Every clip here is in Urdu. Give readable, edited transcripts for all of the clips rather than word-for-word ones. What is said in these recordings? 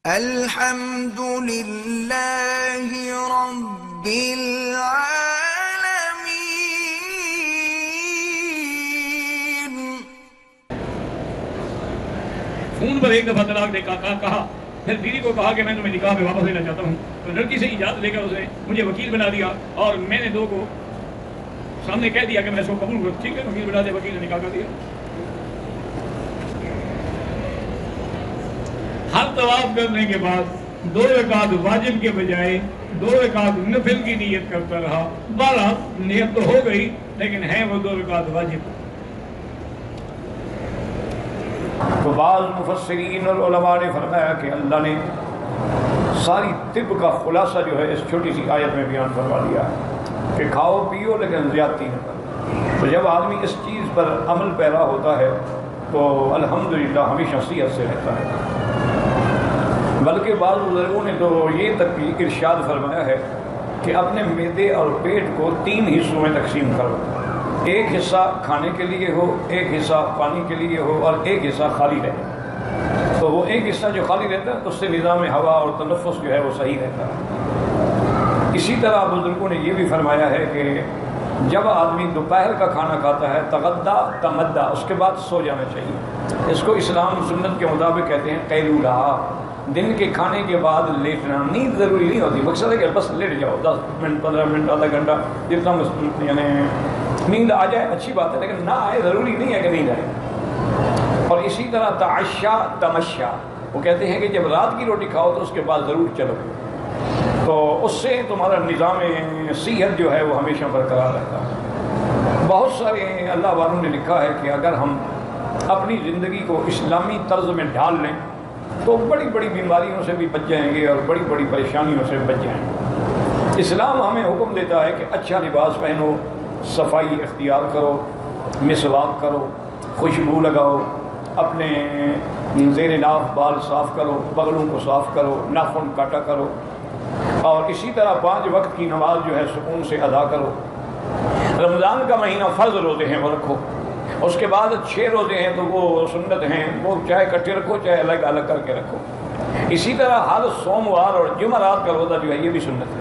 الحمد للہ رب العالمین۔ فون پر ایک دفعہ طلاق دے کہا، پھر بیوی کو کہا کہ میں تمہیں نکاح میں واپس لینا چاہتا ہوں، تو لڑکی سے اجازت لے کر اس نے مجھے وکیل بنا دیا اور میں نے دو کو سامنے کہہ دیا کہ میں اس کو قبول کروں۔ ٹھیک ہے، وکیل بنا دیا، وکیل نے نکاح کر دیا۔ ہر طواف کرنے کے بعد 2 رکعت واجب کے بجائے 2 رکعت نفل کی نیت کرتا رہا۔ بہرحال نیت تو ہو گئی، لیکن ہے وہ 2 رکعت واجب۔ تو بعض مفسرین اور علماء نے فرمایا کہ اللہ نے ساری طب کا خلاصہ جو ہے اس چھوٹی سی آیت میں بیان فرما دیا ہے کہ کھاؤ پیو لیکن زیادتی نہ کرو۔ تو جب آدمی اس چیز پر عمل پیرا ہوتا ہے تو الحمدللہ ہمیشہ صحت سے رہتا ہے۔ بلکہ بعض بزرگوں نے تو یہ تک بھی ارشاد فرمایا ہے کہ اپنے معدے اور پیٹ کو 3 حصوں میں تقسیم کرو، ایک حصہ کھانے کے لیے ہو، ایک حصہ پانی کے لیے ہو، اور ایک حصہ خالی رہے۔ تو وہ ایک حصہ جو خالی رہتا ہے اس سے نظام ہوا اور تنفس جو ہے وہ صحیح رہتا ہے۔ اسی طرح بزرگوں نے یہ بھی فرمایا ہے کہ جب آدمی دوپہر کا کھانا کھاتا ہے تغدا تمدا، اس کے بعد سو جانا چاہیے۔ اس کو اسلام سنت کے مطابق کہتے ہیں قیلولہ۔ دن کے کھانے کے بعد لیٹنا، نیند ضروری نہیں ہوتی، مقصد ہے کہ بس لیٹ جاؤ 10 منٹ 15 منٹ آدھا گھنٹہ جتنا یعنی نیند آ جائے اچھی بات ہے، لیکن نہ آئے ضروری نہیں ہے کہ نیند آئے۔ اور اسی طرح تعشا تمشا، وہ کہتے ہیں کہ جب رات کی روٹی کھاؤ تو اس کے بعد ضرور چلو، تو اس سے تمہارا نظام صحت جو ہے وہ ہمیشہ برقرار رہتا ہے۔ بہت سارے اللہ والوں نے لکھا ہے کہ اگر ہم اپنی زندگی کو اسلامی طرز میں ڈھال لیں تو بڑی بڑی بیماریوں سے بھی بچ جائیں گے اور بڑی بڑی پریشانیوں سے بچ جائیں گے۔ اسلام ہمیں حکم دیتا ہے کہ اچھا لباس پہنو، صفائی اختیار کرو، مسواک کرو، خوشبو لگاؤ، اپنے زیر ناف بال صاف کرو، بغلوں کو صاف کرو، ناخن کاٹا کرو، اور اسی طرح 5 وقت کی نماز جو ہے سکون سے ادا کرو۔ رمضان کا مہینہ فرض روزے ہیں وہ رکھو، اس کے بعد 6 روزے ہیں تو وہ سنت ہیں، وہ چاہے اکٹھے رکھو چاہے الگ الگ کر کے رکھو۔ اسی طرح ہر سوموار اور جمعرات کا روزہ جو ہے یہ بھی سنت ہے،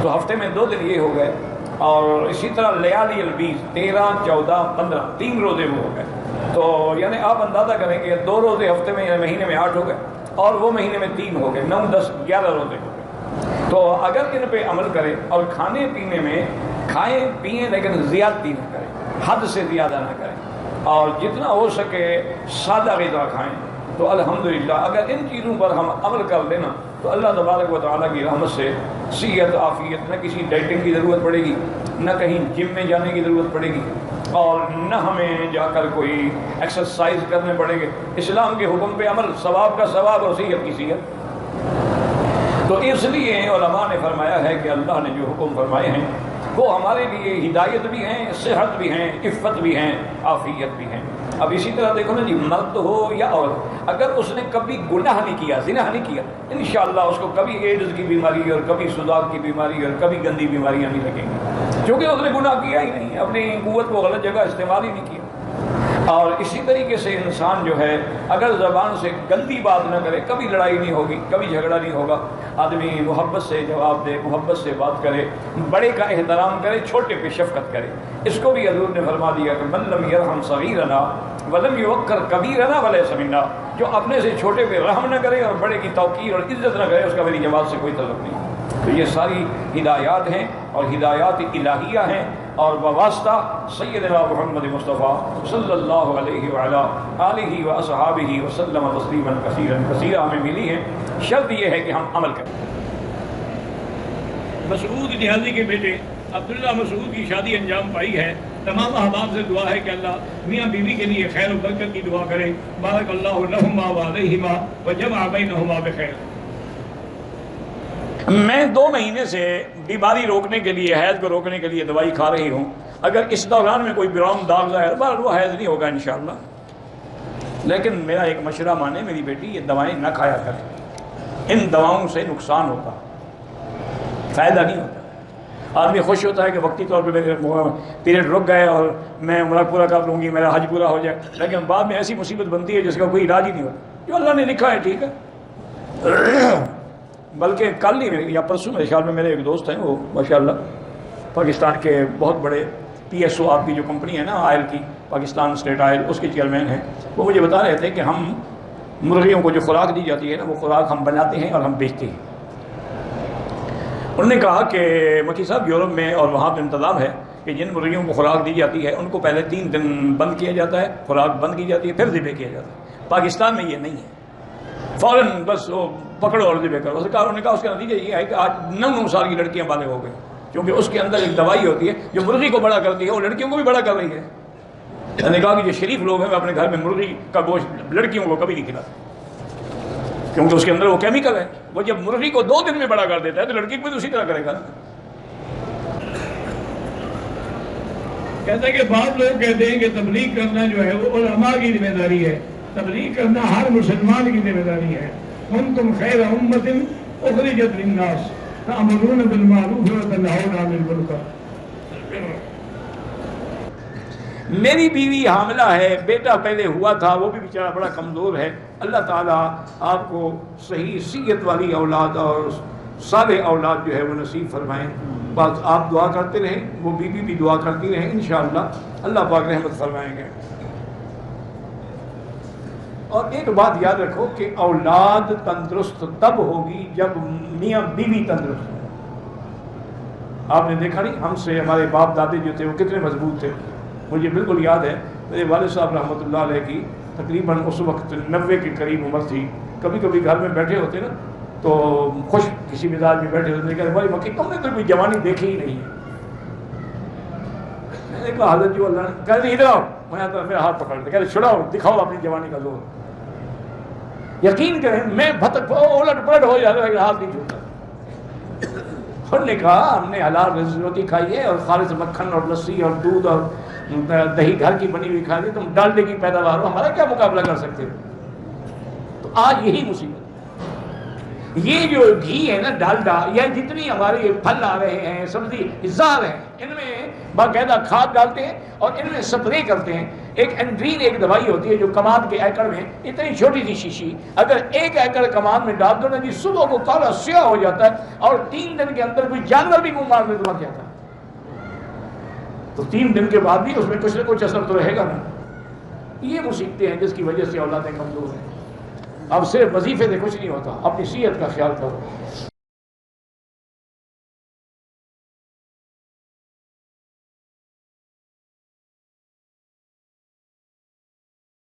تو ہفتے میں 2 دن یہ ہو گئے۔ اور اسی طرح لیالی البیض 13 14 15 3 روزے وہ ہو گئے، تو یعنی آپ اندازہ کریں کہ 2 روزے ہفتے میں یعنی مہینے میں 8 ہو گئے، اور وہ مہینے میں 3 ہو گئے، 9 10 11 روزے ہو گئے۔ تو اگر ان پہ عمل کریں اور کھانے پینے میں کھائیں پئیں لیکن زیادتی نہ کریں، حد سے زیادہ نہ کریں، اور جتنا ہو سکے سادہ غذا کھائیں، تو الحمدللہ اگر ان چیزوں پر ہم عمل کر لینا تو اللہ تبارک و تعالیٰ کی رحمت سے صحت عافیت، نہ کسی ڈائٹنگ کی ضرورت پڑے گی، نہ کہیں جم میں جانے کی ضرورت پڑے گی، اور نہ ہمیں جا کر کوئی ایکسرسائز کرنے پڑیں گے۔ اسلام کے حکم پہ عمل، ثواب کا ثواب اور صحت کی صحت۔ تو اس لیے علماء نے فرمایا ہے کہ اللہ نے جو حکم فرمائے ہیں وہ ہمارے لیے ہدایت بھی ہیں، صحت بھی ہیں، عفت بھی ہیں، عافیت بھی ہیں۔ اب اسی طرح دیکھو نا جی، مرد ہو یا عورت، اگر اس نے کبھی گناہ نہیں کیا، زنا نہیں کیا، انشاءاللہ اس کو کبھی ایڈز کی بیماری اور کبھی سوزاک کی بیماری اور کبھی گندی بیماریاں نہیں لگیں گی، کیونکہ اس نے گناہ کیا ہی نہیں، اپنی قوت کو غلط جگہ استعمال ہی نہیں کیا۔ اور اسی طریقے سے انسان جو ہے اگر زبان سے گندی بات نہ کرے، کبھی لڑائی نہیں ہوگی، کبھی جھگڑا نہیں ہوگا، آدمی محبت سے جواب دے، محبت سے بات کرے، بڑے کا احترام کرے، چھوٹے پہ شفقت کرے۔ اس کو بھی حضور نے فرما دیا کہ من لم یرحم صغیرنا ولم یوقر کبیرنا ولیس منا، جو اپنے سے چھوٹے پہ رحم نہ کرے اور بڑے کی توقیر اور عزت نہ کرے، اس کا میری جماعت سے کوئی تعلق نہیں۔ تو یہ ساری ہدایات ہیں اور ہدایات الہیہ ہیں، اور بواسطہ سیدنا محمد مصطفیٰ صلی اللہ علیہ وعلا آلہ واصحابہ وسلم تسلیما کثیرا کثیرا ہمیں ملی ہیں۔ شرط یہ ہے کہ ہم عمل کریں۔ مسعود نیازی کے بیٹے عبداللہ مسعود کی شادی انجام پائی ہے۔ تمام احباب سے دعا ہے کہ اللہ میاں بیوی کے لیے خیر و برکت کی دعا کرے۔ بارک اللہ لہما وعلیہما وجمع بینہما بخیر۔ میں 2 مہینے سے بیماری روکنے کے لیے، حیض کو روکنے کے لیے دوائی کھا رہی ہوں۔ اگر اس دوران میں کوئی براؤن داغ ظاہر، وہ حیض نہیں ہوگا انشاءاللہ، لیکن میرا ایک مشورہ مانے میری بیٹی، یہ دوائیں نہ کھایا کریں، ان دواؤں سے نقصان ہوتا، فائدہ نہیں ہوتا۔ آدمی خوش ہوتا ہے کہ وقتی طور پہ میرے پیریڈ رک گئے اور میں عمرہ پورا کر لوں گی، میرا حج پورا ہو جائے، لیکن بعد میں ایسی مصیبت بنتی ہے جس کا کوئی علاج ہی نہیں ہوتا۔ جو اللہ نے لکھا ہے ٹھیک ہے، بلکہ کل ہی یا پرسوں میرے خیال میں میرے ایک دوست ہیں، وہ ماشاءاللہ پاکستان کے بہت بڑے پی ایس او آپ کی جو کمپنی ہے نا آئل کی، پاکستان اسٹیٹ آئل، اس کے چیئرمین ہیں، وہ مجھے بتا رہے تھے کہ ہم مرغیوں کو جو خوراک دی جاتی ہے نا وہ خوراک ہم بناتے ہیں اور ہم بیچتے ہیں۔ انہوں نے کہا کہ مکی صاحب یورپ میں اور وہاں پہ انتظام ہے کہ جن مرغیوں کو خوراک دی جاتی ہے ان کو پہلے 3 دن بند کیا جاتا ہے، خوراک بند کی جاتی ہے، پھر ذبح کیا جاتا ہے۔ پاکستان میں یہ نہیں ہے، فوراً بس وہ پکڑو اور ذبح کرو۔ انہوں نے کہا اس کا نتیجہ یہ ہے کہ آج 9 سال کی لڑکیاں بالغ ہو گئی، کیونکہ اس کے اندر ایک دوائی ہوتی ہے جو مرغی کو بڑا کرتی ہے، وہ لڑکیوں کو بھی بڑا کر رہی ہے۔ میں نے کہا کہ جو شریف لوگ ہیں وہ اپنے گھر میں مرغی کا گوشت لڑکیوں کو کبھی نہیں کھلاتے، کیونکہ اس کے اندر وہ کیمیکل ہے، وہ جب مرغی کو 2 دن میں بڑا کر دیتا ہے تو لڑکی کو بھی اسی طرح کرے گا۔ کہتے ہیں کہ بعض لوگ کہتے ہیں کہ تبلیغ کرنا جو ہے وہ علماء کی ذمہ داری ہے، تبلیغ کرنا ہر مسلمان کی ذمہ داری ہے۔ کنتم خیر امۃ اخرجت للناس تأمرون بالمعروف وتنہون عن المنکر۔ میری بیوی حاملہ ہے، بیٹا پہلے ہوا تھا، وہ بھی بیچارہ بڑا کمزور ہے، اللہ تعالیٰ آپ کو صحیح صحت والی اولاد اور صالح اولاد جو ہے وہ نصیب فرمائیں۔ بس آپ دعا کرتے رہیں، وہ بیوی بھی دعا کرتی رہیں، انشاءاللہ اللہ پاک رحمت فرمائیں گے۔ اور ایک بات یاد رکھو کہ اولاد تندرست تب ہوگی جب میاں بیوی تندرست ہو۔ آپ نے دیکھا نہیں ہم سے ہمارے باپ دادے جو تھے وہ کتنے مضبوط تھے۔ مجھے بالکل یاد ہے میرے والد صاحب رحمۃ اللہ علیہ کی تقریباً اس وقت 90 کے قریب عمر تھی، کبھی کبھی گھر میں بیٹھے ہوتے نا تو خوش کسی مزاج میں بیٹھے ہوتے، کہ بھائی مکی تم نے تو کوئی جوانی دیکھی ہی نہیں ہے۔ میں نے کہا حضرت جو اللہ نے کہہ ادھر آؤ، میں آتا میرا ہاتھ پکڑ دے، کہتے چھڑاؤ دکھاؤ اپنی جوانی کا زور۔ یقین کریں میں بھٹک الٹ پلٹ ہو جاتا ہے، ہاتھ نہیں چھوڑتا۔ انہوں نے کہا ہم نے حلال روٹی کھائی ہے اور خالص مکھن اور لسی اور دودھ اور دہی گھر کی بنی ہوئی کھائی، تم ڈالڈے کی پیداوار ہو، ہمارا کیا مقابلہ کر سکتے ہو؟ تو آج یہی مصیبت، یہ جو گھی ہے نا ڈالڈا، یا جتنی ہمارے پھل آ رہے ہیں سبزی زار ہیں، ان میں باقاعدہ کھاد ڈالتے ہیں اور ان میں سپرے کرتے ہیں۔ ایک اینڈرین ایک دوائی ہوتی ہے جو کمان کے ایکڑ میں اتنی چھوٹی سی شیشی، اگر 1 ایکڑ کمان میں ڈال دو نا جی صبح کو کالا سیاہ ہو جاتا ہے، اور 3 دن کے اندر کوئی جانور بھی منہ مارنے تو مر جاتا ہے۔ تو 3 دن کے بعد بھی اس میں کچھ نہ کچھ اثر تو رہے گا نا۔ یہ مصیبتیں ہیں جس کی وجہ سے اولادیں کمزور ہیں۔ اب صرف وظیفے سے کچھ نہیں ہوتا، اپنی صحت کا خیال کرو۔